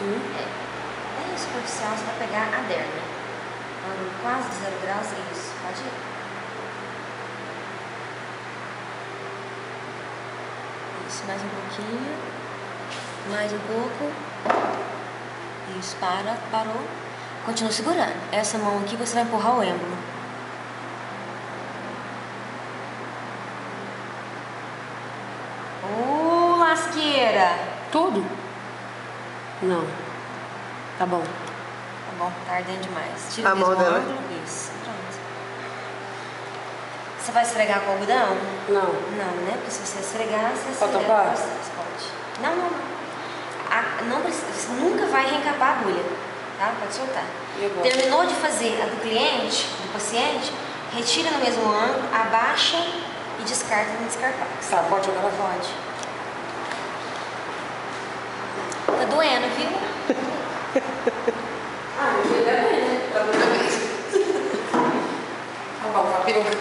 Bem superficial, você vai pegar a derma. Ângulo quase 0 graus, isso. Pode ir. Isso, mais um pouquinho. Mais um pouco. Isso, parou. Continua segurando. Essa mão aqui você vai empurrar o êmbolo. Lasqueira! Tudo? Não. Tá bom. Tá bom, tá ardendo demais. Tira a mão dela. ângulo. Isso, pronto. Você vai esfregar com algodão? Não. Não, né? Porque se você esfregar, você Pode esfrega. tapar? Pode. Não. Não precisa, você nunca vai reencapar a agulha, tá? Pode soltar. Terminou de fazer a do cliente, do paciente, retira no mesmo ângulo, abaixa e descarta no descarpax. Tá, pode jogar lá fora. Pode. Tá doendo, viu? Não devia doer, né? Tá doendo. Tá bom, papiro.